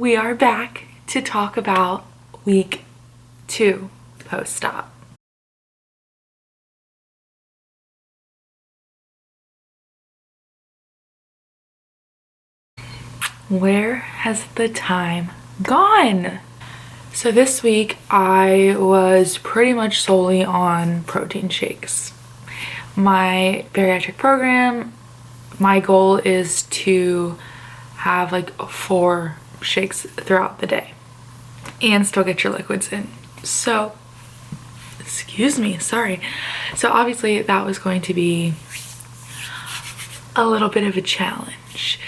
we are back to talk about week 2 post-op. Where has the time gone? So this week I was pretty much solely on protein shakes. My bariatric program, my goal is to have like 4 shakes throughout the day and still get your liquids in. So, excuse me, sorry. So obviously that was going to be a little bit of a challenge.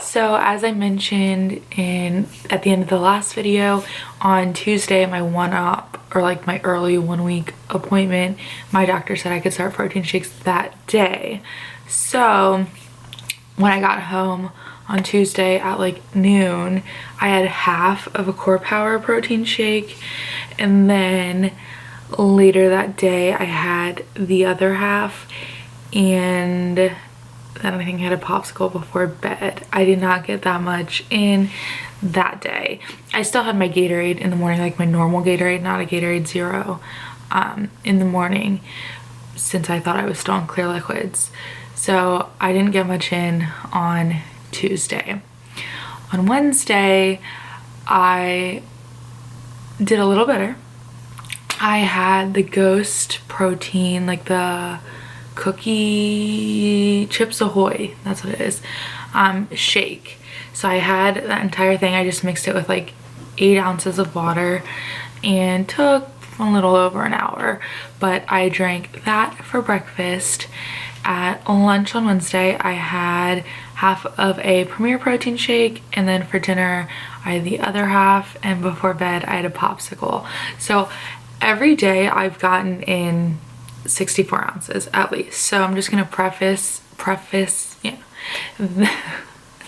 So as I mentioned at the end of the last video, on Tuesday, my one-up, or like my early 1 week appointment, my doctor said I could start protein shakes that day. So when I got home on Tuesday at like noon, I had half of a Core Power protein shake, and then later that day I had the other half, and then I think I had a popsicle before bed. I did not get that much in that day. I still had my Gatorade in the morning, like my normal Gatorade, not a Gatorade Zero, in the morning, since I thought I was still on clear liquids. So I didn't get much in on Tuesday. On Wednesday, I did a little better. I had the Ghost protein, like the cookie Chips Ahoy, that's what it is, shake. So I had that entire thing. I just mixed it with like 8 ounces of water and took a little over an hour, but I drank that for breakfast. At lunch on Wednesday, I had half of a Premier protein shake, and then for dinner I had the other half, and before bed I had a popsicle. So every day I've gotten in 64 ounces at least. So I'm just gonna preface, yeah. It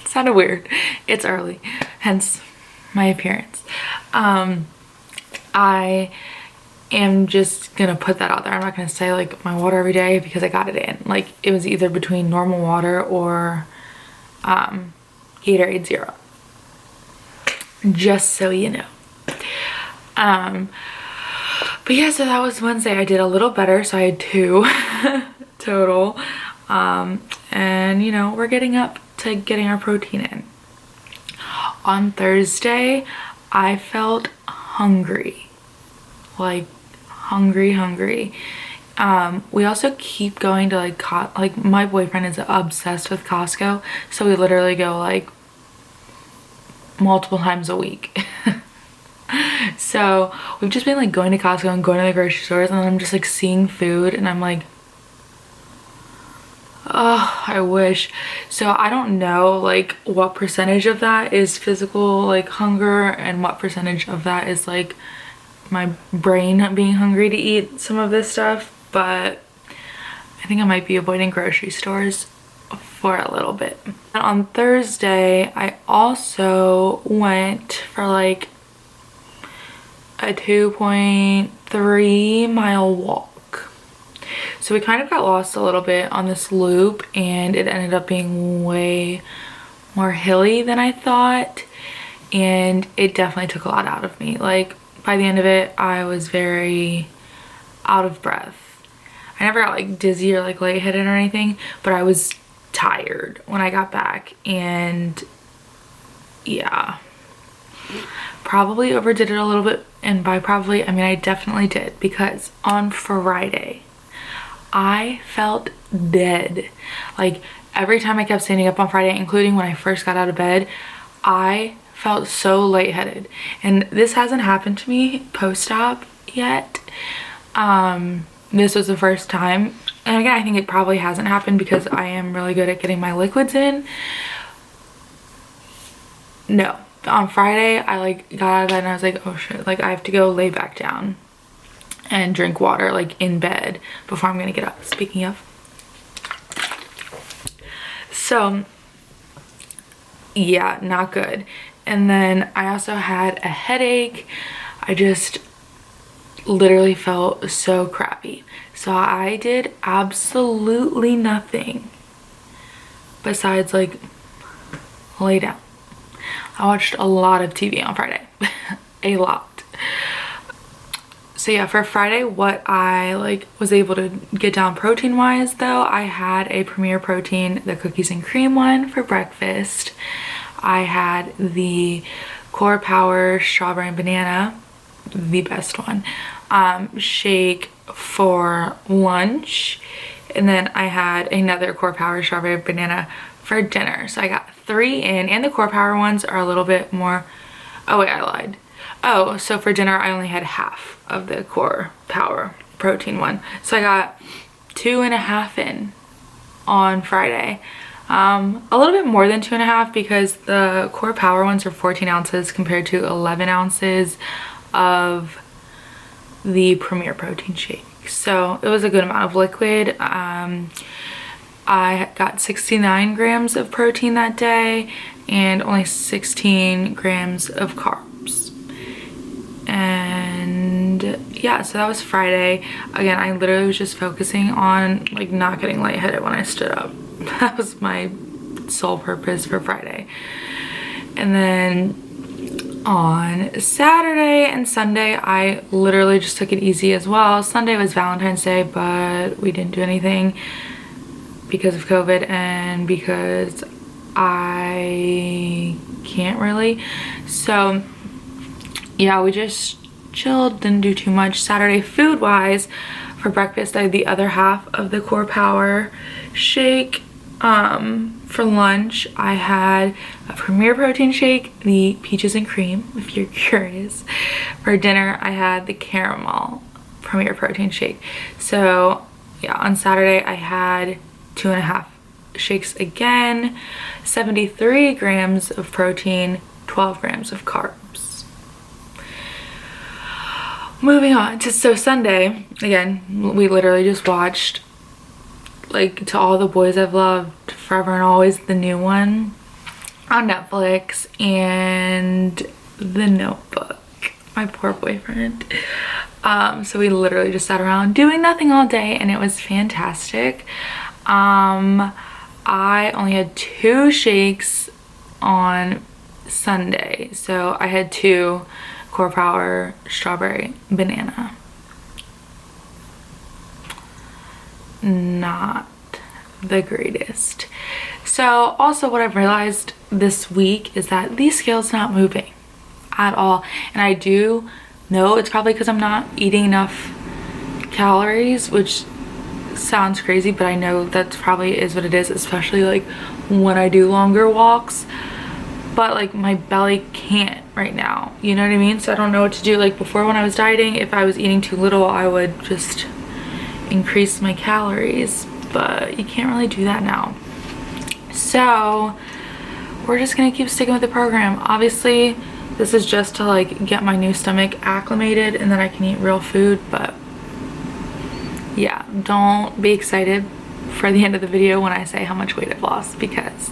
sounded weird. It's early, hence my appearance. I am just gonna put that out there. I'm not gonna say like my water every day, because I got it in. Like it was either between normal water or Gatorade Zero. Just so you know. But yeah, so that was Wednesday. I did a little better, so I had 2 total. And you know, we're getting up to getting our protein in. On Thursday, I felt hungry, like hungry. We also keep going to like my boyfriend is obsessed with Costco, so we literally go like multiple times a week. So we've just been like going to Costco and going to the grocery stores, and I'm just like seeing food and I'm like, oh, I wish. So I don't know like what percentage of that is physical like hunger and what percentage of that is like my brain being hungry to eat some of this stuff, but I think I might be avoiding grocery stores for a little bit. And on Thursday, I also went for like a 2.3 mile walk. So we kind of got lost a little bit on this loop, and it ended up being way more hilly than I thought, and it definitely took a lot out of me. Like by the end of it, I was very out of breath. I never got like dizzy or like lightheaded or anything, but I was tired when I got back, and yeah, probably overdid it a little bit. And by probably, I mean I definitely did, because on Friday I felt dead. Like every time I kept standing up on Friday, including when I first got out of bed, I felt so lightheaded. And this hasn't happened to me post-op yet. This was the first time, and again I think it probably hasn't happened because I am really good at getting my liquids in. No, on Friday I like got out of bed and I was like, oh shit, like I have to go lay back down and drink water like in bed before I'm gonna get up. Speaking of, so yeah, not good. And then I also had a headache. I just literally felt so crappy. So I did absolutely nothing besides like lay down. I watched a lot of TV on Friday. A lot. So yeah, for Friday, what I like was able to get down protein wise though, I had a Premier Protein, the cookies and cream one for breakfast. I had the Core Power strawberry and banana, the best one, shake for lunch. And then I had another Core Power strawberry and banana for dinner. So I got 3 in, and the Core Power ones are a little bit more, oh wait, I lied. Oh, so for dinner I only had half of the Core Power protein one. So I got 2.5 in on Friday. A little bit more than 2.5 because the Core Power ones are 14 ounces compared to 11 ounces of the Premier Protein shake. So it was a good amount of liquid. I got 69 grams of protein that day and only 16 grams of carbs. And yeah, so that was Friday. Again, I literally was just focusing on like not getting lightheaded when I stood up. That was my sole purpose for Friday. And then on Saturday and Sunday, I literally just took it easy as well. Sunday was Valentine's Day, but we didn't do anything because of COVID and because I can't really. So yeah, we just chilled, didn't do too much. Saturday food wise, for breakfast I had the other half of the Core Power shake. For lunch I had a Premier Protein shake, the peaches and cream, if you're curious. For dinner I had the caramel Premier Protein shake. So yeah, on Saturday I had 2.5 shakes again, 73 grams of protein, 12 grams of carbs. Moving on to, so Sunday, again, we literally just watched like To All the Boys I've Loved, Forever and Always, the new one on Netflix, and The Notebook, my poor boyfriend. So we literally just sat around doing nothing all day and it was fantastic. I only had 2 shakes on Sunday. So I had 2 Core Power strawberry banana. Not the greatest. So also what I've realized this week is that these scales not moving at all. And I do know it's probably because I'm not eating enough calories, which sounds crazy, but I know that probably is what it is, especially like when I do longer walks. But like my belly can't right now, you know what I mean? So I don't know what to do. Like before, when I was dieting, if I was eating too little, I would just increase my calories, but you can't really do that now. So we're just gonna keep sticking with the program. Obviously this is just to like get my new stomach acclimated and then I can eat real food, but yeah, don't be excited for the end of the video when I say how much weight I've lost, because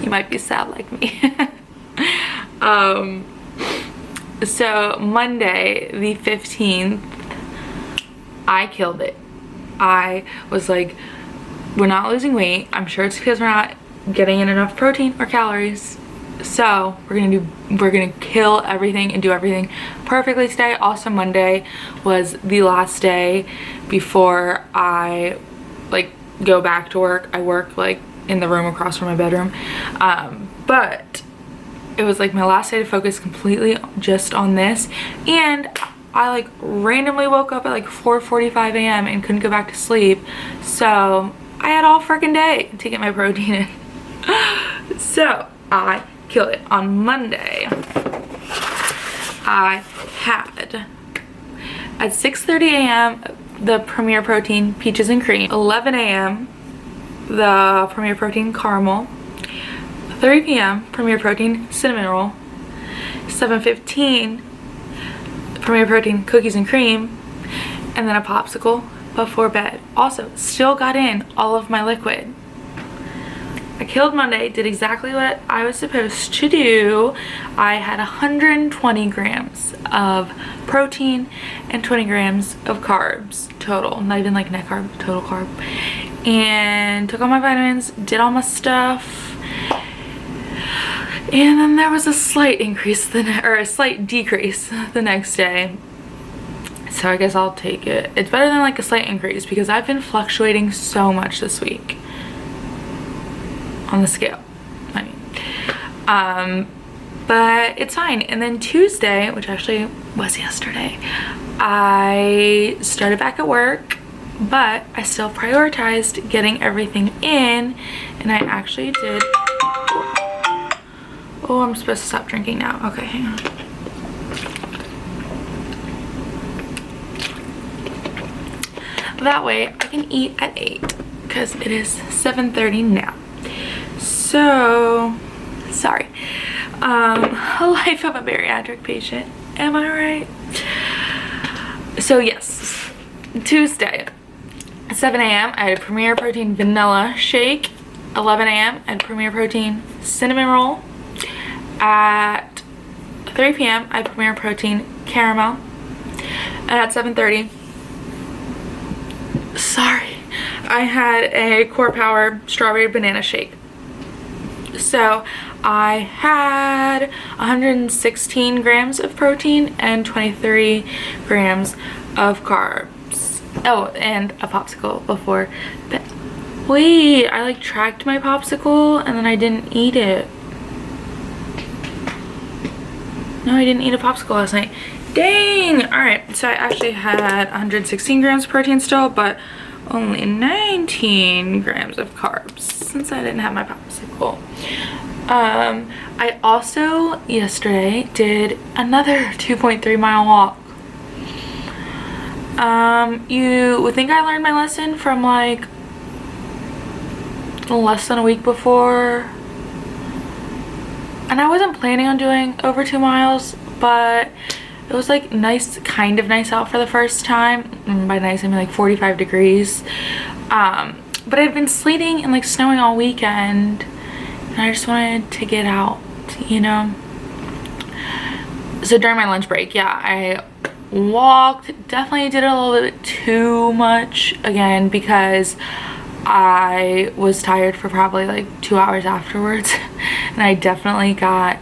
you might be sad like me. So Monday the 15th, I killed it. I was like, we're not losing weight. I'm sure it's because we're not getting in enough protein or calories. So we're gonna kill everything and do everything perfectly today. Also Monday was the last day before I like go back to work. I work like in the room across from my bedroom, but it was like my last day to focus completely just on this. And I like randomly woke up at like 4:45 a.m. and couldn't go back to sleep, so I had all freaking day to get my protein in. So I killed it. On Monday I had at 6:30 a.m. the Premier Protein peaches and cream, 11 a.m. the Premier Protein caramel, 3 p.m. Premier Protein cinnamon roll, 7:15 Premier Protein cookies and cream, and then a popsicle before bed. Also still got in all of my liquid. I killed Monday, did exactly what I was supposed to do. I had 120 grams of protein and 20 grams of carbs total, not even like net carb, total carb, and took all my vitamins, did all my stuff. And then there was a slight increase, or a slight decrease the next day. So I guess I'll take it. It's better than like a slight increase because I've been fluctuating so much this week on the scale. I mean, but it's fine. And then Tuesday, which actually was yesterday, I started back at work, but I still prioritized getting everything in, and I actually did. Oh, I'm supposed to stop drinking now. Okay, hang on. That way I can eat at 8 because it is 7:30 now. So, sorry. Life of a bariatric patient. Am I right? So yes, Tuesday at 7 a.m. I had a Premier Protein vanilla shake. 11 a.m. I had Premier Protein cinnamon roll. At 3 p.m. I had Premier Protein caramel. And at 7:30, sorry, I had a Core Power strawberry banana shake. So I had 116 grams of protein and 23 grams of carbs. Oh, and a popsicle before bed. Wait, I like tracked my popsicle and then I didn't eat it. No, I didn't eat a popsicle last night. Dang! Alright, so I actually had 116 grams of protein still, but only 19 grams of carbs since I didn't have my popsicle. I also yesterday did another 2.3 mile walk. You would think I learned my lesson from like less than a week before. And I wasn't planning on doing over 2 miles, but it was like nice, kind of nice out for the first time. And by nice, I mean like 45 degrees. But it had been sleeting and like snowing all weekend. And I just wanted to get out, you know? So during my lunch break, yeah, I walked. Definitely did it a little bit too much again because I was tired for probably like 2 hours afterwards. And I definitely got,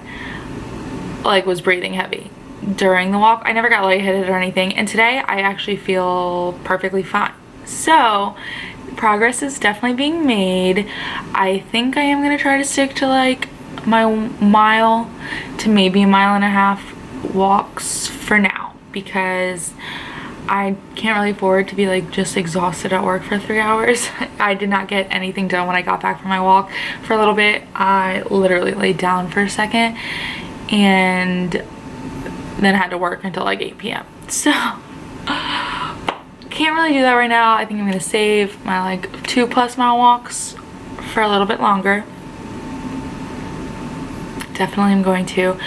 like, was breathing heavy during the walk. I never got lightheaded or anything. And today I actually feel perfectly fine. So progress is definitely being made. I think I am going to try to stick to like my mile to maybe a mile and a half walks for now, because I can't really afford to be like just exhausted at work for 3 hours. I did not get anything done when I got back from my walk for a little bit. I literally laid down for a second and then had to work until like 8 p.m. So can't really do that right now. I think I'm gonna save my like 2+ mile walks for a little bit longer. Definitely am going to.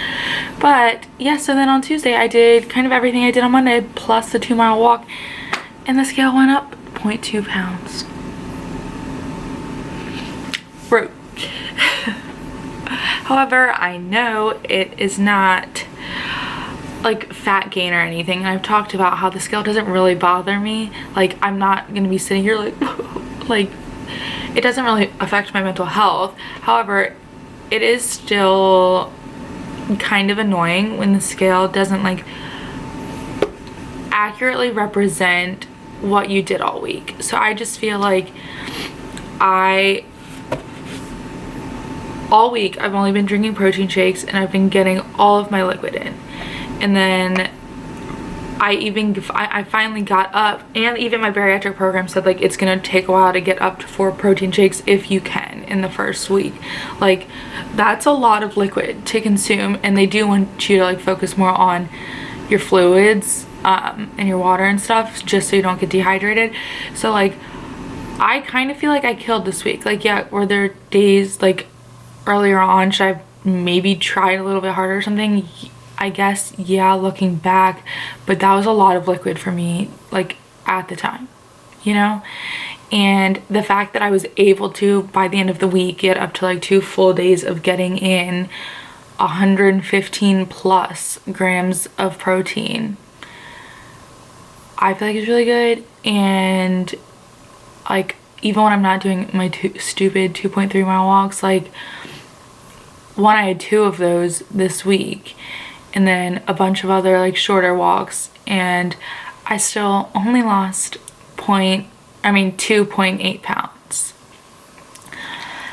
But yeah, so then on Tuesday I did kind of everything I did on Monday plus the 2 mile walk, and the scale went up 0.2 pounds. Rude. However, I know it is not like fat gain or anything. I've talked about how the scale doesn't really bother me. Like, I'm not gonna be sitting here like like, it doesn't really affect my mental health. However, it is still kind of annoying when the scale doesn't like accurately represent what you did all week. So I just feel like all week I've only been drinking protein shakes and I've been getting all of my liquid in. And then I finally got up, and even my bariatric program said like it's gonna take a while to get up to 4 protein shakes if you can in the first week. Like, that's a lot of liquid to consume, and they do want you to like focus more on your fluids and your water and stuff, just so you don't get dehydrated. So like, I kind of feel like I killed this week. Like, yeah, were there days like earlier on should I maybe tried a little bit harder or something? I guess, yeah, looking back, but that was a lot of liquid for me, like, at the time, you know? And the fact that I was able to, by the end of the week, get up to like 2 full days of getting in 115 plus grams of protein, I feel like it's really good. And like, even when I'm not doing my stupid 2.3 mile walks, like, one, I had 2 of those this week, and then a bunch of other like shorter walks, and I still only lost 2.8 pounds.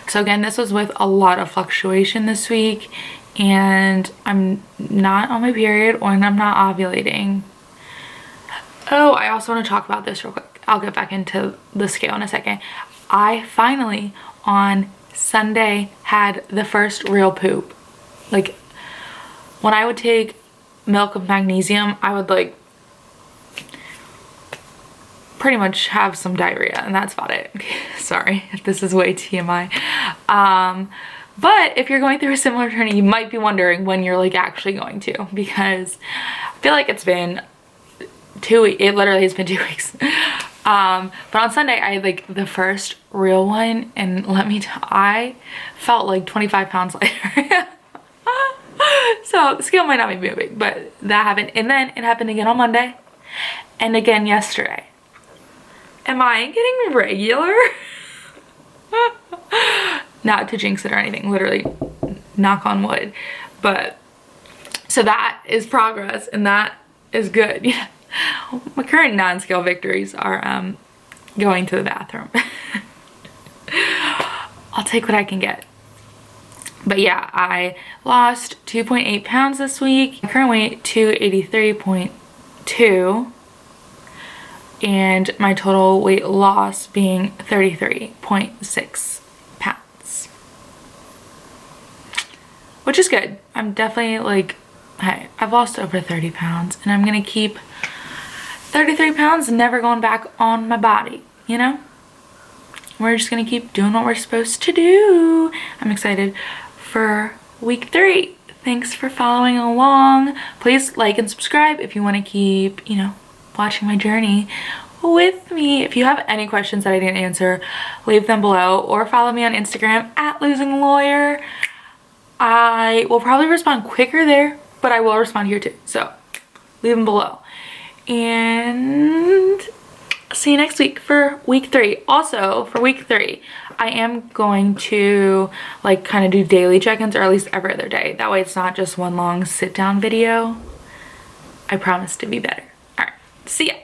So again, this was with a lot of fluctuation this week, and I'm not on my period and I'm not ovulating. Oh, I also want to talk about this real quick. I'll get back into the scale in a second. I finally on Sunday had the first real poop. Like, when I would take milk with magnesium, I would like pretty much have some diarrhea, and that's about it. Sorry if this is way TMI. But if you're going through a similar journey, you might be wondering when you're like actually going to, because I feel like it's been 2 weeks. It literally has been 2 weeks. But on Sunday I had like the first real one, and I felt like 25 pounds lighter. So the scale might not be moving, but that happened. And then it happened again on Monday and again yesterday. Am I getting regular? Not to jinx it or anything, literally knock on wood. But so that is progress, and that is good. Yeah. My current non-scale victories are going to the bathroom. I'll take what I can get. But yeah, I lost 2.8 pounds this week. My current weight 283.2, and my total weight loss being 33.6 pounds, which is good. I'm definitely like, hey, I've lost over 30 pounds, and I'm gonna keep 33 pounds never going back on my body, you know? We're just gonna keep doing what we're supposed to do. I'm excited for week 3. Thanks for following along. Please like and subscribe if you want to keep, you know, watching my journey with me. If you have any questions that I didn't answer, leave them below, or follow me on Instagram at LosingLawyer. I will probably respond quicker there, but I will respond here too. So leave them below. And see you next week for week 3. Also, for week 3, I am going to like kind of do daily check-ins, or at least every other day. That way it's not just one long sit down video. I promise to be better. All right, see ya.